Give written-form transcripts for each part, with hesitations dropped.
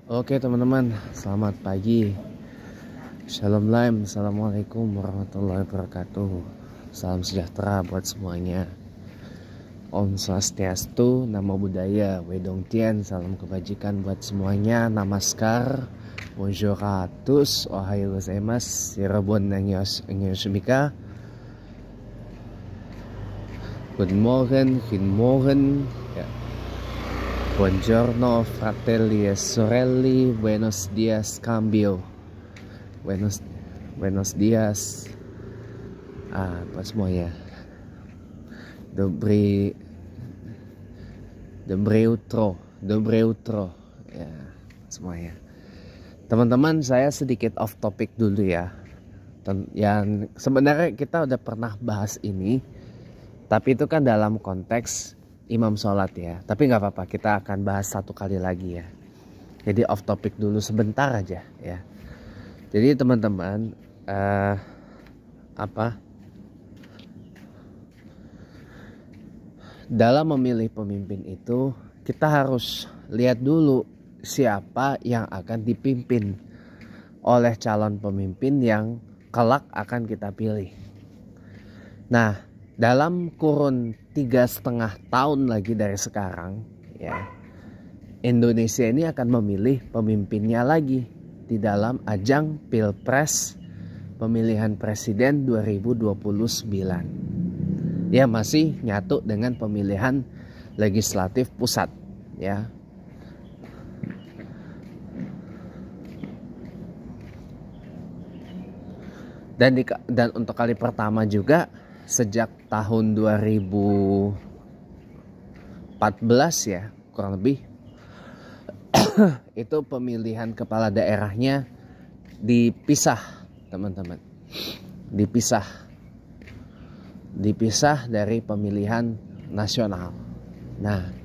Oke teman-teman, selamat pagi. Shalom Laim, Assalamualaikum warahmatullahi wabarakatuh. Salam sejahtera buat semuanya. Om Swastiastu, Namo Buddhaya, Wedong Tien, salam kebajikan buat semuanya. Namaskar, Bonjour à tous, Ohayo gozaimasu, Yorobon Annyeonghaseyo. Good morning, ya. Buongiorno fratelli e sorelle, buenos dias cambio, buenos dias, buat semuanya. Dobre utro, ya semuanya. Teman-teman, saya sedikit off topic dulu ya. Yang sebenarnya kita udah pernah bahas ini, tapi itu kan dalam konteks imam sholat ya. Tapi nggak apa-apa, kita akan bahas satu kali lagi ya. Jadi off topic dulu sebentar aja ya. Jadi teman-teman, dalam memilih pemimpin itu kita harus lihat dulu siapa yang akan dipimpin oleh calon pemimpin yang kelak akan kita pilih. Nah, dalam kurun 3,5 tahun lagi dari sekarang ya, Indonesia ini akan memilih pemimpinnya lagi di dalam ajang Pilpres pemilihan presiden 2029. Ya, masih nyatu dengan pemilihan legislatif pusat ya. Dan untuk kali pertama juga sejak tahun 2014 ya, kurang lebih itu pemilihan kepala daerahnya dipisah, teman-teman. Dipisah dari pemilihan nasional. Nah,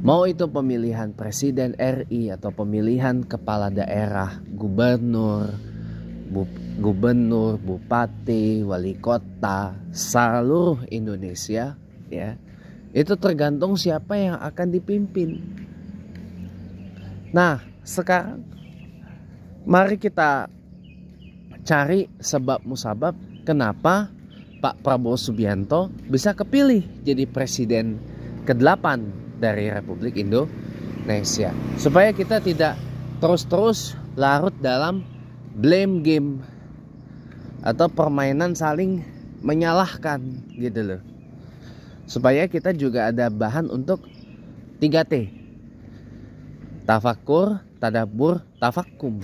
mau itu pemilihan presiden RI atau pemilihan kepala daerah, gubernur, bupati, wali kota, seluruh Indonesia ya, itu tergantung siapa yang akan dipimpin. Nah, sekarang mari kita cari sebab musabab kenapa Pak Prabowo Subianto bisa kepilih jadi presiden ke-8 dari Republik Indonesia. Supaya kita tidak terus-terus larut dalam blame game atau permainan saling menyalahkan gitu loh. Supaya kita juga ada bahan untuk 3T. Tafakur, tadabbur, tafakum.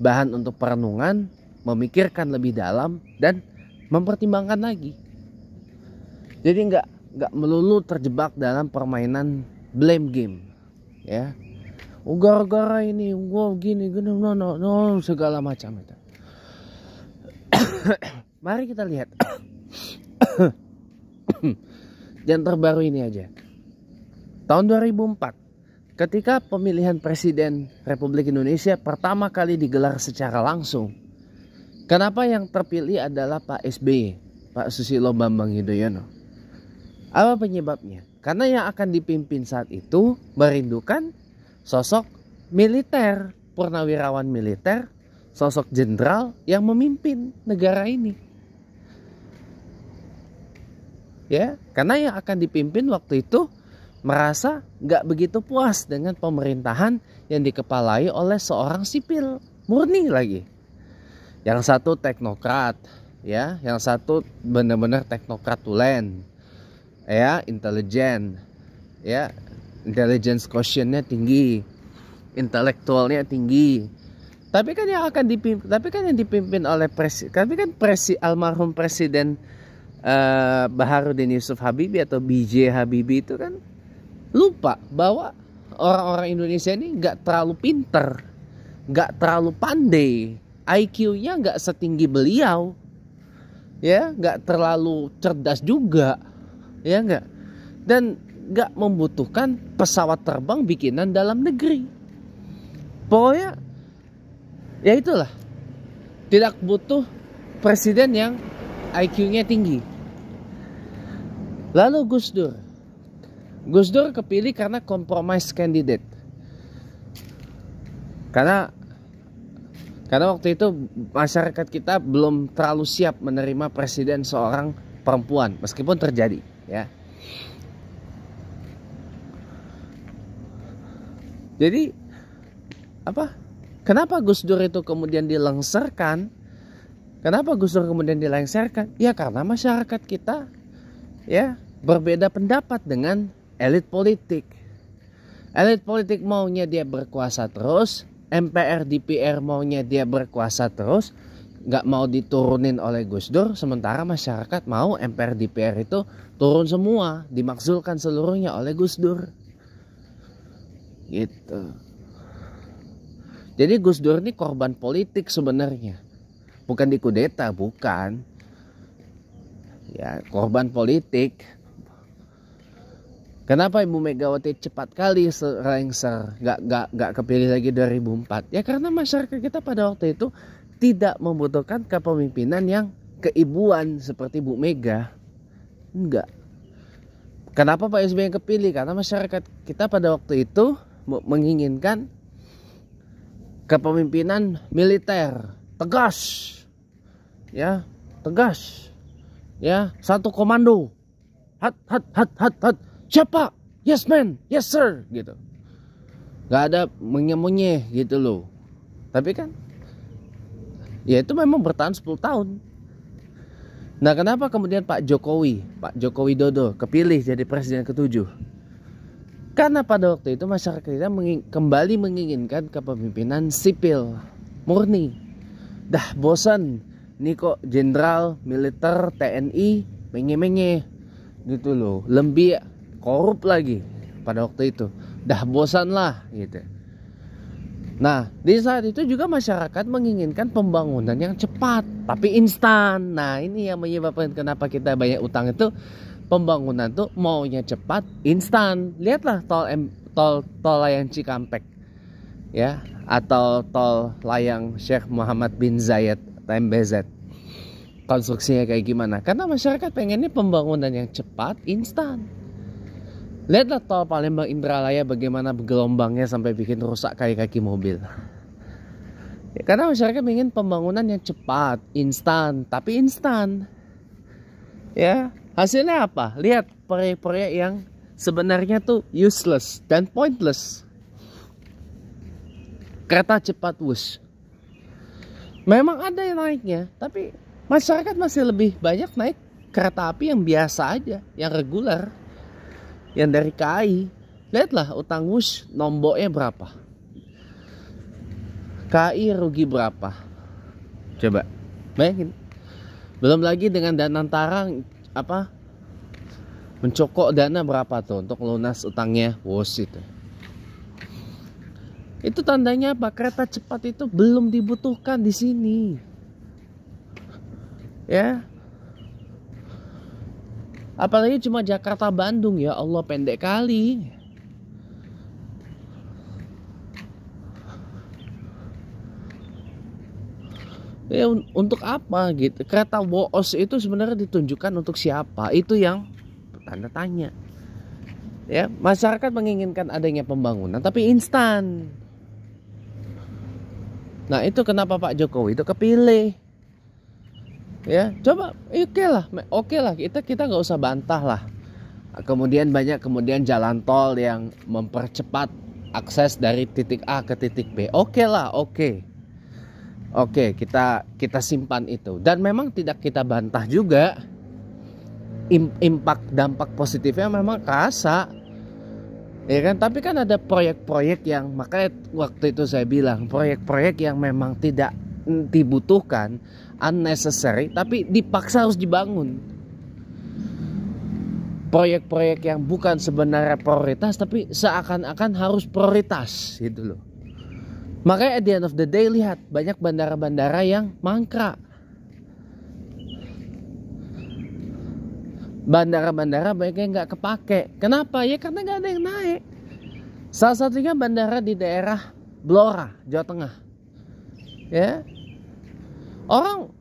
Bahan untuk perenungan, memikirkan lebih dalam dan mempertimbangkan lagi. Jadi nggak melulu terjebak dalam permainan blame game ya. Gara-gara ini gua gini no segala macam itu. Mari kita lihat yang terbaru ini aja. Tahun 2004 ketika pemilihan presiden Republik Indonesia pertama kali digelar secara langsung, kenapa yang terpilih adalah Pak SBY, Pak Susilo Bambang Yudhoyono? Apa penyebabnya? Karena yang akan dipimpin saat itu merindukan sosok militer, purnawirawan militer, sosok jenderal yang memimpin negara ini. Ya, karena yang akan dipimpin waktu itu merasa gak begitu puas dengan pemerintahan yang dikepalai oleh seorang sipil murni lagi. Yang satu teknokrat, ya, yang satu benar-benar teknokrat tulen, ya, intelijen, ya, intelligence quotientnya tinggi, intelektualnya tinggi. Tapi kan yang dipimpin oleh almarhum presiden Baharudin Yusuf Habibie atau BJ Habibie itu kan lupa bahwa orang-orang Indonesia ini nggak terlalu pinter, nggak terlalu pandai, IQ-nya nggak setinggi beliau, ya, nggak terlalu cerdas juga, ya nggak, dan nggak membutuhkan pesawat terbang bikinan dalam negeri. Pokoknya ya itulah, tidak butuh presiden yang IQ-nya tinggi. Lalu Gus Dur Gus Dur kepilih karena compromise candidate. Karena waktu itu masyarakat kita belum terlalu siap menerima presiden seorang perempuan, meskipun terjadi, ya. Jadi apa? Kenapa Gus Dur itu kemudian dilengsarkan? Kenapa Gus Dur kemudian dilengsarkan? Ya karena masyarakat kita ya berbeda pendapat dengan elit politik. Elit politik maunya dia berkuasa terus, MPR DPR maunya dia berkuasa terus, nggak mau diturunin oleh Gus Dur. Sementara masyarakat mau MPR DPR itu turun semua, dimakzulkan seluruhnya oleh Gus Dur. Gitu. Jadi Gus Dur ini korban politik sebenarnya. Bukan dikudeta, bukan. Ya, korban politik. Kenapa Ibu Megawati cepat kali lengser, nggak kepilih lagi 2004? Ya karena masyarakat kita pada waktu itu tidak membutuhkan kepemimpinan yang keibuan seperti Bu Mega. Enggak. Kenapa Pak SBY yang kepilih? Karena masyarakat kita pada waktu itu menginginkan kepemimpinan militer tegas. Ya, tegas. Ya, satu komando. Hat. Siapa? Yes man, yes sir, gitu. Gak ada menye-menye gitu loh. Tapi kan ya itu memang bertahan 10 tahun. Nah kenapa kemudian Pak Jokowi Dodo kepilih jadi presiden ke-7? Karena pada waktu itu masyarakat kita kembali menginginkan kepemimpinan sipil murni. Dah bosan nih kok jenderal, militer, TNI menye-menye gitu loh. Lembih korup lagi pada waktu itu. Dah bosan lah gitu. Nah di saat itu juga masyarakat menginginkan pembangunan yang cepat tapi instan. Nah ini yang menyebabkan kenapa kita banyak utang itu. Pembangunan tuh maunya cepat instan. Lihatlah tol layang Cikampek ya, atau tol layang Sheikh Muhammad bin Zayed TMBZ. Konstruksinya kayak gimana? Karena masyarakat pengennya pembangunan yang cepat instan. Lihatlah tol Palembang Indralaya bagaimana gelombangnya sampai bikin rusak kaki mobil. Ya, karena masyarakat ingin pembangunan yang cepat, instan, tapi instan. Ya, hasilnya apa? Lihat proyek-proyek yang sebenarnya tuh useless dan pointless. Kereta cepat Wush. Memang ada yang naiknya, tapi masyarakat masih lebih banyak naik kereta api yang biasa aja, yang reguler. Yang dari KAI. Lihatlah utang Wush nomboknya berapa. KAI rugi berapa. Coba bayangin. Belum lagi dengan Danantara mencokok dana berapa tuh untuk lunas utangnya Wush itu. Itu tandanya apa? Kereta cepat itu belum dibutuhkan di sini. Ya. Apalagi cuma Jakarta Bandung, ya Allah pendek kali. Ya untuk apa gitu? Kereta Woos itu sebenarnya ditunjukkan untuk siapa? Itu yang tanda tanya. Ya, masyarakat menginginkan adanya pembangunan tapi instan. Nah, itu kenapa Pak Jokowi itu kepilih. Ya, coba oke lah kita nggak usah bantah lah. Kemudian banyak jalan tol yang mempercepat akses dari titik A ke titik B. Oke, kita simpan itu. Dan memang tidak kita bantah juga. Dampak positifnya memang kerasa. Ya kan, tapi kan ada proyek-proyek yang makanya waktu itu saya bilang proyek-proyek yang memang tidak dibutuhkan, unnecessary, tapi dipaksa harus dibangun. Proyek-proyek yang bukan sebenarnya prioritas tapi seakan-akan harus prioritas gitu loh. Makanya at the end of the day lihat banyak bandara-bandara yang mangkrak. Bandara-bandara banyak yang nggak kepake. Kenapa? Ya karena nggak ada yang naik. Salah satunya bandara di daerah Blora, Jawa Tengah. Ya, orang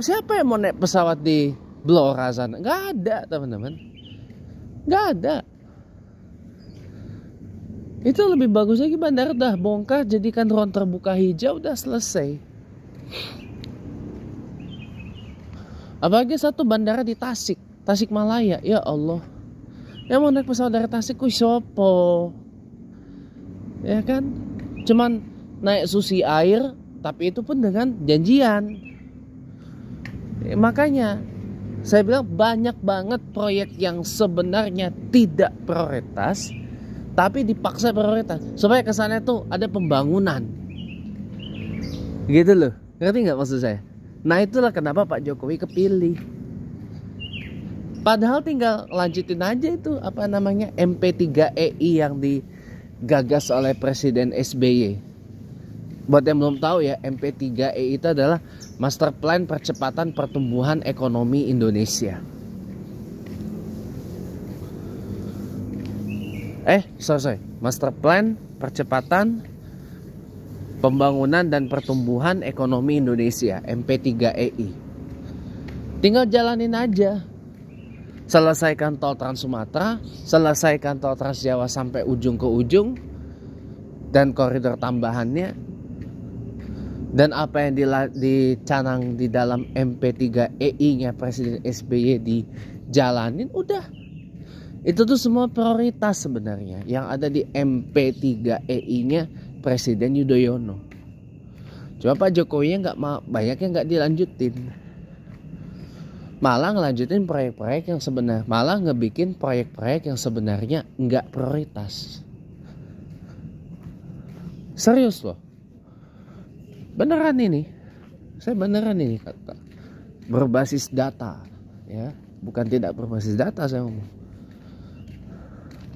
siapa yang mau naik pesawat di Blora sana? Nggak ada teman-teman, nggak ada. Itu lebih bagus lagi, bandara udah bongkar, jadikan ruang terbuka hijau, udah selesai. Apalagi satu bandara di Tasikmalaya, ya Allah. Yang mau naik pesawat dari Tasik kuwi sopo? Ya kan? Cuman naik Susi Air, tapi itu pun dengan janjian. Makanya saya bilang banyak banget proyek yang sebenarnya tidak prioritas, tapi dipaksa prioritas supaya kesannya tuh ada pembangunan. Gitu loh. Ngerti nggak maksud saya? Nah itulah kenapa Pak Jokowi kepilih. Padahal tinggal lanjutin aja itu apa namanya MP3EI yang digagas oleh Presiden SBY. Buat yang belum tahu ya, MP3EI itu adalah Master Plan Percepatan Pertumbuhan Ekonomi Indonesia. Sorry. Master Plan Percepatan Pembangunan dan Pertumbuhan Ekonomi Indonesia, MP3EI. Tinggal jalanin aja. Selesaikan tol Trans Sumatera, selesaikan tol Trans Jawa sampai ujung ke ujung, dan koridor tambahannya. Dan apa yang dicanang di dalam MP3EI-nya Presiden SBY dijalanin, udah. Itu tuh semua prioritas sebenarnya yang ada di MP3EI-nya Presiden Yudhoyono. Cuma Pak Jokowi nggak mau, banyak yang nggak dilanjutin. Malah ngelanjutin proyek-proyek yang sebenarnya, malah ngebikin proyek-proyek yang sebenarnya nggak prioritas. Serius loh. Beneran ini, saya beneran ini kata berbasis data, ya, bukan tidak berbasis data saya ngomong,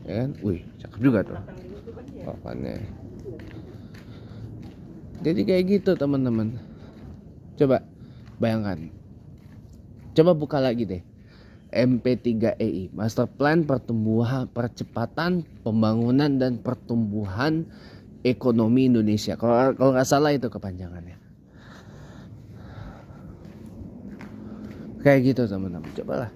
ya kan? Wih, cakep juga tuh papannya. Jadi kayak gitu teman-teman. Coba bayangkan, coba buka lagi deh MP3EI, Master Plan Pertumbuhan Percepatan Pembangunan dan Pertumbuhan Ekonomi Indonesia. Kalau nggak salah itu kepanjangannya. Kayak gitu teman-teman. Cobalah.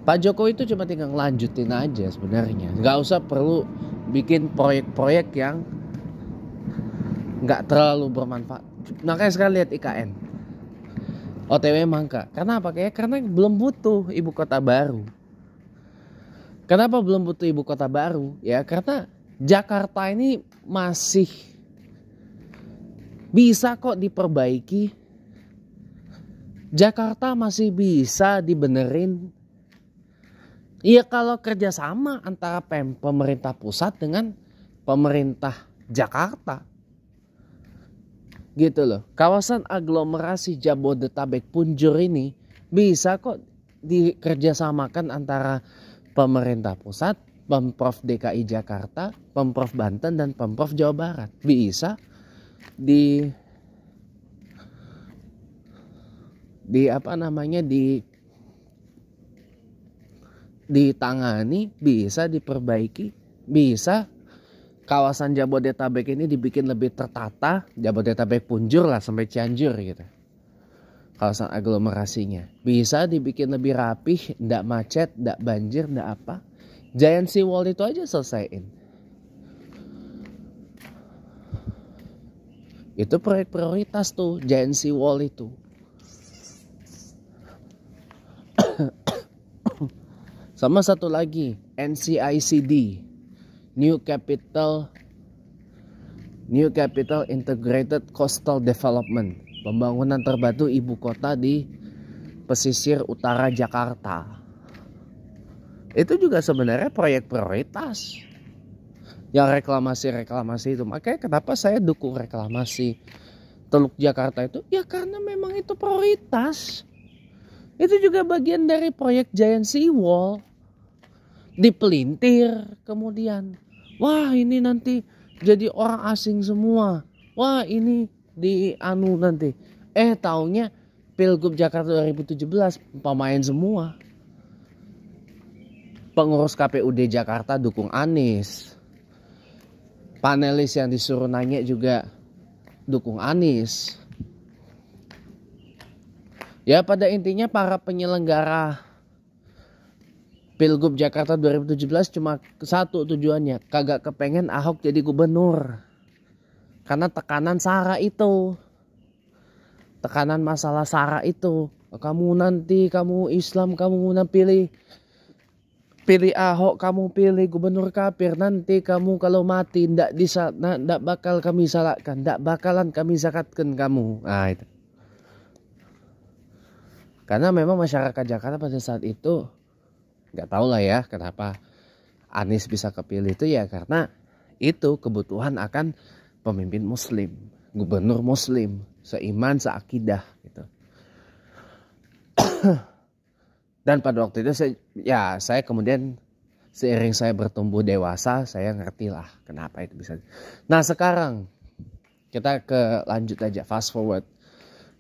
Pak Jokowi itu cuma tinggal lanjutin aja sebenarnya. Nggak usah perlu bikin proyek-proyek yang nggak terlalu bermanfaat. Makanya sekarang lihat IKN, OTW Mangka. Kenapa? Karena belum butuh ibu kota baru. Kenapa belum butuh ibu kota baru? Ya karena Jakarta ini masih bisa kok diperbaiki. Jakarta masih bisa dibenerin. Iya kalau kerjasama antara pemerintah pusat dengan pemerintah Jakarta. Gitu loh. Kawasan aglomerasi Jabodetabek Punjur ini bisa kok dikerjasamakan antara pemerintah pusat, Pemprov DKI Jakarta, Pemprov Banten, dan Pemprov Jawa Barat. Bisa ditangani, bisa diperbaiki, bisa kawasan Jabodetabek ini dibikin lebih tertata, Jabodetabek Punjur lah sampai Cianjur gitu. Kawasan aglomerasinya bisa dibikin lebih rapih, ndak macet, ndak banjir, ndak apa. Giant Sea Wall itu aja selesaiin. Itu proyek prioritas tuh, Giant Sea Wall itu. Sama satu lagi, NCICD, New Capital Integrated Coastal Development, pembangunan terpadu ibu kota di pesisir utara Jakarta. Itu juga sebenarnya proyek prioritas. Yang reklamasi itu. Makanya kenapa saya dukung reklamasi Teluk Jakarta itu? Ya karena memang itu prioritas. Itu juga bagian dari proyek Giant Sea Wall. Dipelintir kemudian. Wah ini nanti jadi orang asing semua. Wah ini nanti. Taunya Pilgub Jakarta 2017 pemain semua. Pengurus KPUD Jakarta dukung Anies. Panelis yang disuruh nanya juga dukung Anies. Ya pada intinya para penyelenggara Pilgub Jakarta 2017 cuma satu tujuannya, kagak kepengen Ahok jadi gubernur. Karena tekanan SARA itu. Tekanan masalah SARA itu. Kamu nanti, kamu Islam, kamu pilih Ahok, kamu pilih gubernur kafir, nanti kamu kalau mati ndak bakal kami salahkan, ndak bakalan kami zakatkan kamu. Nah itu. Karena memang masyarakat Jakarta pada saat itu nggak tahu lah ya kenapa Anies bisa kepilih itu ya karena itu kebutuhan akan pemimpin Muslim, gubernur Muslim, seiman, seakidah gitu. Dan pada waktu itu saya kemudian seiring saya bertumbuh dewasa saya ngerti lah kenapa itu bisa. Nah sekarang kita lanjut aja, fast forward.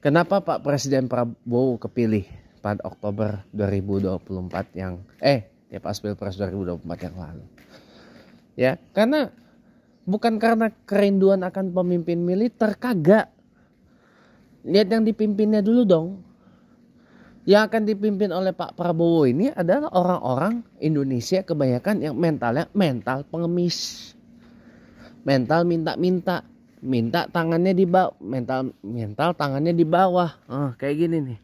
Kenapa Pak Presiden Prabowo kepilih pada Oktober 2024 pas Pilpres 2024 yang lalu? Ya, karena bukan karena kerinduan akan pemimpin militer, kagak. Lihat yang dipimpinnya dulu dong. Yang akan dipimpin oleh Pak Prabowo ini adalah orang-orang Indonesia kebanyakan yang mentalnya mental pengemis. Mental minta-minta. Minta tangannya di bawah, mental tangannya di bawah. Kayak gini nih.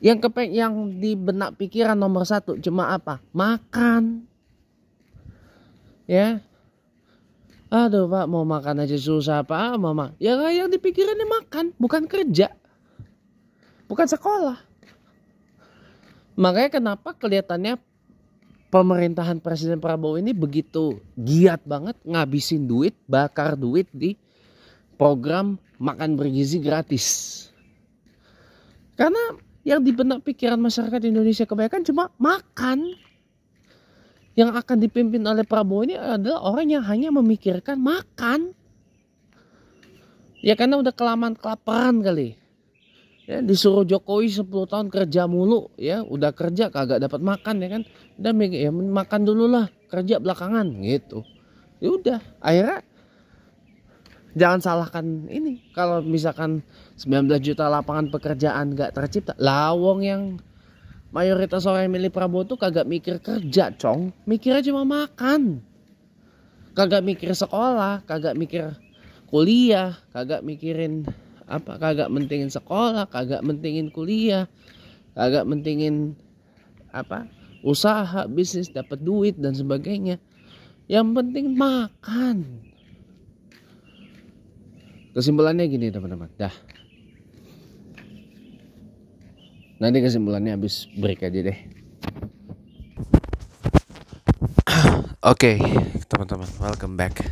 Yang di benak pikiran nomor satu cuma apa? Makan. Ya. Aduh Pak, mau makan aja susah Pak, Mama. Yang dipikirannya makan, bukan kerja. Bukan sekolah. Makanya kenapa kelihatannya pemerintahan Presiden Prabowo ini begitu giat banget ngabisin duit, bakar duit di program makan bergizi gratis. Karena yang di benak pikiran masyarakat Indonesia kebanyakan cuma makan. Yang akan dipimpin oleh Prabowo ini adalah orang yang hanya memikirkan makan. Ya karena udah kelaparan kali. Ya, disuruh Jokowi 10 tahun kerja mulu, ya udah kerja kagak dapat makan ya kan, udah ya makan dulu lah, kerja belakangan gitu. Ya udah, akhirnya jangan salahkan ini kalau misalkan 19 juta lapangan pekerjaan gak tercipta. Lawong yang mayoritas orang yang milih Prabowo tuh kagak mikir kerja, cong, mikirnya cuma makan, kagak mikir sekolah, kagak mikir kuliah, kagak mikirin kagak mentingin sekolah, kagak mentingin kuliah, kagak mentingin usaha, bisnis, dapat duit dan sebagainya. Yang penting makan. Kesimpulannya gini teman-teman, dah. Nanti kesimpulannya habis break aja deh. Oke, teman-teman, welcome back.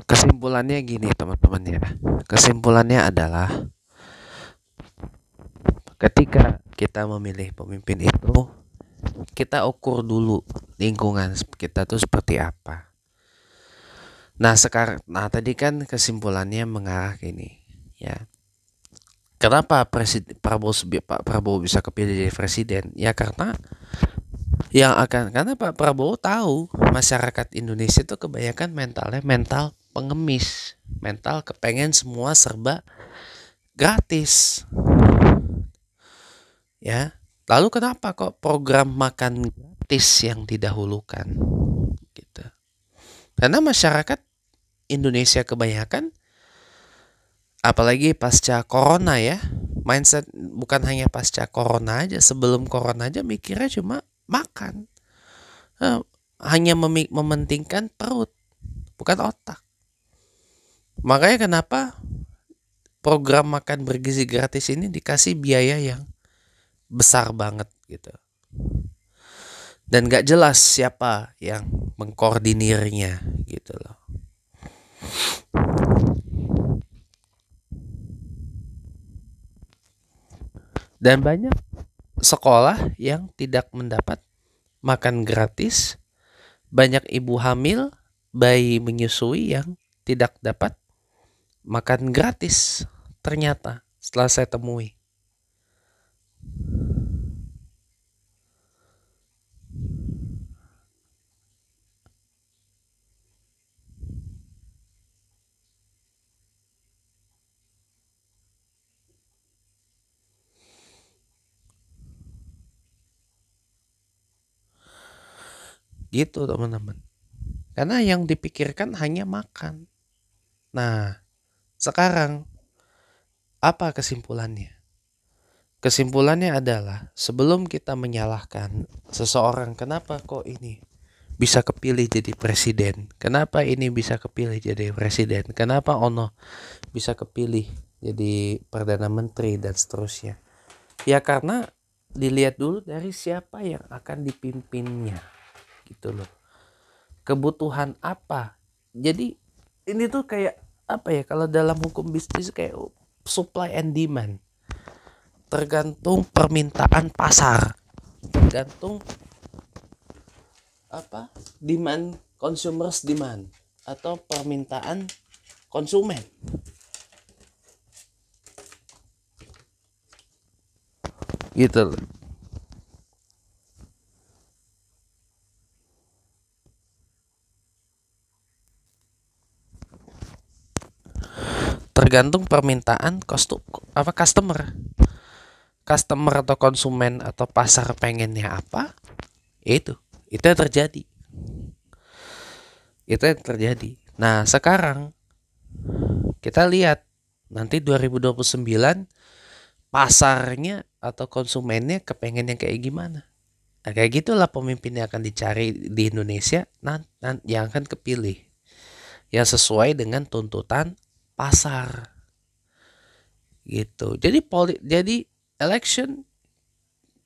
Kesimpulannya gini teman-teman ya. Kesimpulannya adalah ketika kita memilih pemimpin itu, kita ukur dulu lingkungan kita tuh seperti apa. Nah tadi kan kesimpulannya mengarah gini ya. Kenapa Pak Prabowo bisa kepilih jadi presiden? Ya karena Pak Prabowo tahu masyarakat Indonesia itu kebanyakan mental pengemis, mental kepengen semua serba gratis. Ya, lalu kenapa kok program makan gratis yang didahulukan? Gitu. Karena masyarakat Indonesia kebanyakan, apalagi pasca corona ya, mindset bukan hanya pasca corona aja, sebelum corona aja mikirnya cuma makan, hanya mementingkan perut, bukan otak. Makanya kenapa program makan bergizi gratis ini dikasih biaya yang besar banget gitu. Dan gak jelas siapa yang mengkoordinirnya gitu loh. Dan banyak sekolah yang tidak mendapat makan gratis. Banyak ibu hamil, bayi menyusui yang tidak dapat makan gratis. Ternyata setelah saya temui. Gitu teman-teman. Karena yang dipikirkan hanya makan. Nah, sekarang apa kesimpulannya? Kesimpulannya adalah sebelum kita menyalahkan seseorang, kenapa kok ini bisa kepilih jadi presiden? Kenapa ini bisa kepilih jadi presiden? Kenapa ono bisa kepilih jadi perdana menteri dan seterusnya? Ya karena dilihat dulu dari siapa yang akan dipimpinnya, gitu loh. Kebutuhan apa? Jadi ini tuh kayak apa ya, kalau dalam hukum bisnis kayak supply and demand. Tergantung permintaan pasar, tergantung apa, demand, consumers demand atau permintaan konsumen, gitu loh. Tergantung permintaan customer atau konsumen atau pasar pengennya apa, itu yang terjadi, Nah sekarang kita lihat nanti 2029 pasarnya atau konsumennya kepengen yang kayak gimana. Nah, kayak gitulah pemimpin yang akan dicari di Indonesia yang akan kepilih, yang sesuai dengan tuntutan pasar, gitu. Jadi election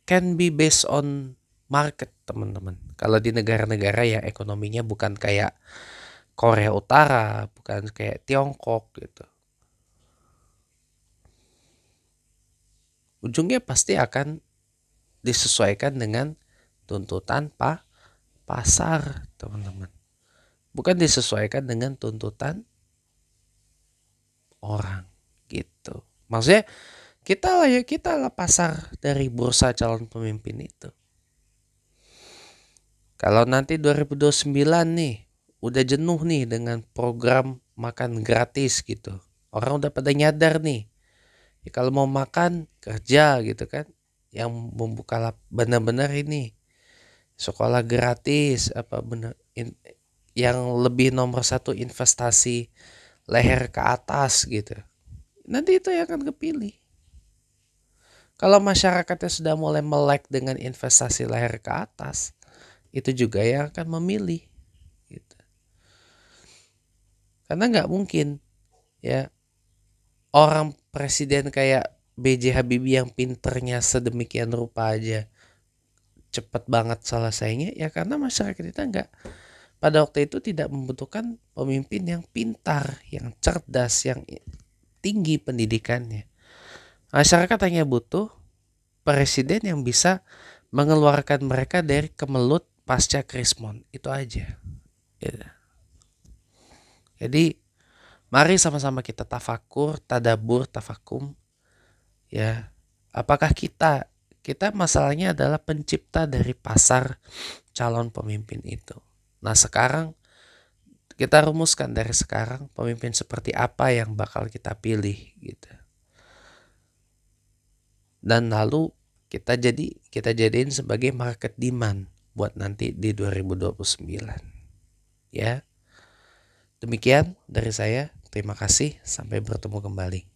can be based on market, teman-teman. Kalau di negara-negara yang ekonominya bukan kayak Korea Utara, bukan kayak Tiongkok gitu, ujungnya pasti akan disesuaikan dengan tuntutan pasar, teman-teman. Bukan disesuaikan dengan tuntutan orang, gitu. Maksudnya kita lah pasar dari bursa calon pemimpin itu. Kalau nanti 2029 nih udah jenuh nih dengan program makan gratis gitu, orang udah pada nyadar nih, ya kalau mau makan kerja gitu kan, yang membuka benar-benar ini sekolah gratis, apa benar yang lebih nomor satu investasi leher ke atas gitu, nanti itu yang akan kepilih. Kalau masyarakatnya sudah mulai melek dengan investasi leher ke atas, itu juga yang akan memilih, gitu. Karena nggak mungkin ya orang presiden kayak B.J. Habibie yang pinternya sedemikian rupa aja cepet banget selesainya, ya karena masyarakat kita nggak, pada waktu itu tidak membutuhkan pemimpin yang pintar, yang cerdas, yang tinggi pendidikannya. Masyarakat hanya butuh presiden yang bisa mengeluarkan mereka dari kemelut pasca krismon, itu aja. Jadi mari sama-sama kita tafakur, tadabur, tafakum, ya. Apakah kita masalahnya adalah pencipta dari pasar calon pemimpin itu. Nah sekarang kita rumuskan dari sekarang pemimpin seperti apa yang bakal kita pilih, gitu. Dan lalu kita jadiin sebagai market demand buat nanti di 2029. Ya. Demikian dari saya. Terima kasih. Sampai bertemu kembali.